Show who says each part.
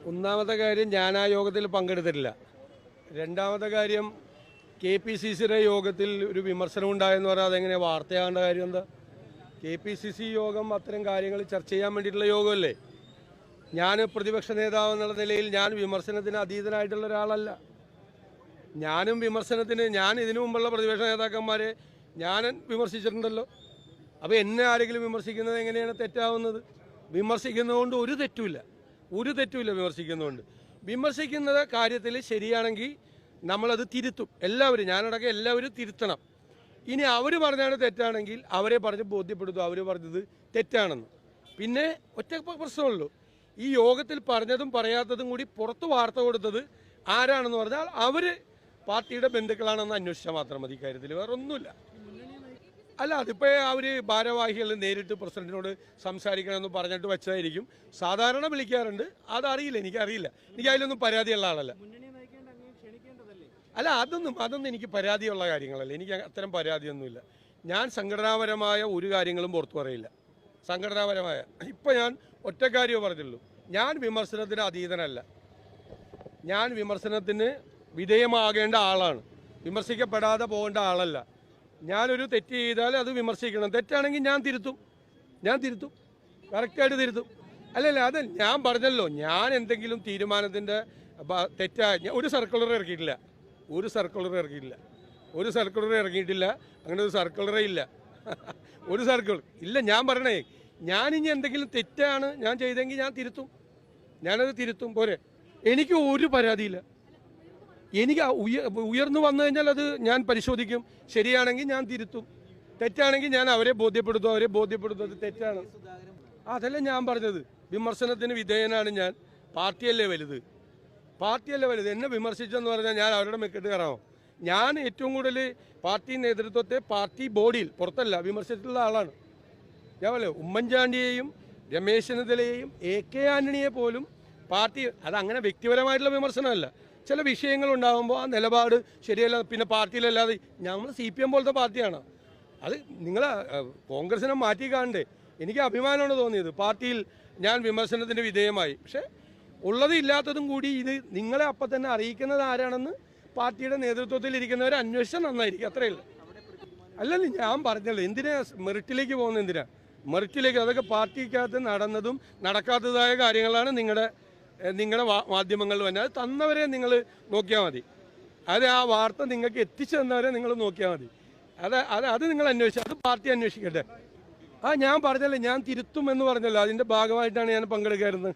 Speaker 1: ഒന്നാമത്തെ കാര്യം ഞാൻ ആ യോഗത്തിൽ പങ്കെടുത്തിട്ടില്ല. രണ്ടാമത്തെ കാര്യം KPCCയുടെ യോഗത്തിൽ ഒരു വിമർശനം ഉണ്ടായെന്ന് പറഞ്ഞാൽ അതെങ്ങനെ വാർത്തയാകേണ്ട കാര്യം എന്താ? KPCC യോഗം അത്തരം കാര്യങ്ങൾ ചർച്ച ചെയ്യാൻ വേണ്ടിയിട്ടുള്ള യോഗമല്ലേ? ഞാൻ പ്രതിപക്ഷ നേതാവ് എന്നുള്ള നിലയിൽ ഞാൻ വിമർശനത്തിന് അതീതനായിട്ടുള്ള ഒരാളല്ല. ഞാനും വിമർശനത്തിന് ഞാൻ ഇതിനു മുമ്പുള്ള പ്രതിപക്ഷ നേതാക്കന്മാരെ ഞാൻ വിമർശിച്ചിട്ടുണ്ടല്ലോ. അപ്പോൾ എന്നെ ആരെങ്കിലും വിമർശിക്കുന്നത് എങ്ങനെയാണ് തെറ്റാവുന്നത്? വിമർശിക്കുന്നതുകൊണ്ട് ഒരു തെറ്റുമില്ല, വിമർശിക്കുന്നതുകൊണ്ട്. വിമർശിക്കുന്ന കാര്യത്തിൽ ശരിയാണെങ്കിൽ നമ്മളത് തിരുത്തും. എല്ലാവരും, ഞാനടക്കം എല്ലാവരും തിരുത്തണം. ഇനി അവർ പറഞ്ഞാണ് തെറ്റാണെങ്കിൽ അവരെ പറഞ്ഞ് ബോധ്യപ്പെടുത്തും അവർ പറഞ്ഞത് തെറ്റാണെന്ന്. പിന്നെ ഒറ്റ പ്രശ്നമുള്ളൂ, ഈ യോഗത്തിൽ പറഞ്ഞതും പറയാത്തതും കൂടി പുറത്ത് വാർത്ത കൊടുത്തത് ആരാണെന്ന് പറഞ്ഞാൽ അവർ പാർട്ടിയുടെ ബന്ധുക്കളാണെന്ന് അന്വേഷിച്ചാൽ മാത്രം മതി. കാര്യത്തിൽ വേറെ ഒന്നുമില്ല. അല്ല, അതിപ്പോൾ അവർ ഭാരവാഹികൾ നേരിട്ട് പ്രസിഡന്റിനോട് സംസാരിക്കണമെന്ന് പറഞ്ഞിട്ട് വെച്ചതായിരിക്കും. സാധാരണ വിളിക്കാറുണ്ട്, അതറിയില്ല, എനിക്കറിയില്ല. എനിക്ക് അതിലൊന്നും പരാതിയുള്ള ആളല്ല. അല്ല, അതൊന്നും എനിക്ക് പരാതിയുള്ള കാര്യങ്ങളല്ല. എനിക്ക് അത്തരം പരാതിയൊന്നുമില്ല. ഞാൻ സംഘടനാപരമായ ഒരു കാര്യങ്ങളും പുറത്തു പറയില്ല. സംഘടനാപരമായ ഇപ്പം ഞാൻ ഒറ്റ കാര്യമേ പറഞ്ഞുള്ളൂ, ഞാൻ വിമർശനത്തിന് അതീതനല്ല. ഞാൻ വിമർശനത്തിന് വിധേയമാകേണ്ട ആളാണ്, വിമർശിക്കപ്പെടാതെ പോകേണ്ട ആളല്ല. ഞാനൊരു തെറ്റ് ചെയ്താൽ അത് വിമർശിക്കണം. തെറ്റാണെങ്കിൽ ഞാൻ തിരുത്തും, കറക്റ്റായിട്ട് തിരുത്തും. അല്ലല്ല, അത് ഞാൻ പറഞ്ഞല്ലോ, ഞാൻ എന്തെങ്കിലും തീരുമാനത്തിൻ്റെ തെറ്റായ ഒരു സർക്കുലർ ഇറക്കിയിട്ടില്ല. അങ്ങനെ ഒരു സർക്കുലറേ ഇല്ല. ഒരു സർക്കിൾ ഇല്ല. ഞാൻ പറഞ്ഞേ, ഞാനിനി എന്തെങ്കിലും തെറ്റാണ് ഞാൻ ചെയ്തെങ്കിൽ ഞാനത് തിരുത്തും. പോരെ, എനിക്ക് ഒരു പരാതിയില്ല. എനിക്ക് ഉയർന്നു വന്നു കഴിഞ്ഞാൽ അത് ഞാൻ പരിശോധിക്കും. ശരിയാണെങ്കിൽ ഞാൻ തിരുത്തും, തെറ്റാണെങ്കിൽ ഞാൻ അവരെ ബോധ്യപ്പെടുത്തും അത് തെറ്റാണ്. അതല്ല ഞാൻ പറഞ്ഞത്. വിമർശനത്തിന് വിധേയനാണ് ഞാൻ. പാർട്ടിയല്ലേ വലുത്. എന്നെ വിമർശിച്ചെന്ന് പറഞ്ഞാൽ ഞാൻ അവരുടെ മെക്കിട്ട് കയറാമോ? ഞാൻ ഏറ്റവും കൂടുതൽ പാർട്ടി നേതൃത്വത്തെ പാർട്ടി ബോഡിയിൽ പുറത്തല്ല വിമർശിച്ചിട്ടുള്ള ആളാണ്. ഞാൻ പറയാം, ഉമ്മൻചാണ്ടിയെയും രമേശ് ചെന്നിത്തലയെയും AK ആന്റണിയെ പോലും പാർട്ടി, അതങ്ങനെ വ്യക്തിപരമായിട്ടുള്ള വിമർശനമല്ല. ചില വിഷയങ്ങളുണ്ടാകുമ്പോൾ ആ നിലപാട് ശരിയല്ല, പിന്നെ പാർട്ടിയിലല്ലാതെ നമ്മൾ CPM പോലത്തെ പാർട്ടിയാണ്. അത് നിങ്ങൾ കോൺഗ്രസിനെ മാറ്റി കാണണ്ടേ? എനിക്ക് അഭിമാനമാണ് തോന്നിയത് പാർട്ടിയിൽ ഞാൻ വിമർശനത്തിന് വിധേയമായി. പക്ഷേ ഉള്ളതും ഇല്ലാത്തതും കൂടി ഇത് നിങ്ങളെ അപ്പം തന്നെ അറിയിക്കുന്നത് ആരാണെന്ന് പാർട്ടിയുടെ നേതൃത്വത്തിൽ ഇരിക്കുന്നവരെ അന്വേഷിച്ചാൽ നന്നായിരിക്കും. അത്രയേ ഉള്ളൂ. അല്ലല്ല, ഞാൻ പറഞ്ഞല്ലോ, എന്തിനാ മെറിറ്റിലേക്ക് പോകുന്നത്? മെറിറ്റിലേക്ക് അതൊക്കെ പാർട്ടിക്കകത്ത് നടന്നതും നടക്കാത്തതായ കാര്യങ്ങളാണ് നിങ്ങളുടെ മാധ്യമങ്ങളിൽ വന്നത്. അത് തന്നവരെ നിങ്ങൾ നോക്കിയാൽ മതി. അത് ആ വാർത്ത നിങ്ങൾക്ക് എത്തിച്ചു തന്നവരെ നിങ്ങൾ നോക്കിയാൽ മതി. അത് നിങ്ങൾ അന്വേഷിച്ചാൽ അത് പാർട്ടി അന്വേഷിക്കട്ടെ. ഞാൻ പറഞ്ഞല്ലോ, ഞാൻ തിരുത്തും എന്ന് പറഞ്ഞല്ലോ, അതിൻ്റെ ഭാഗമായിട്ടാണ് ഞാൻ പങ്കെടുക്കാറുള്ളത്.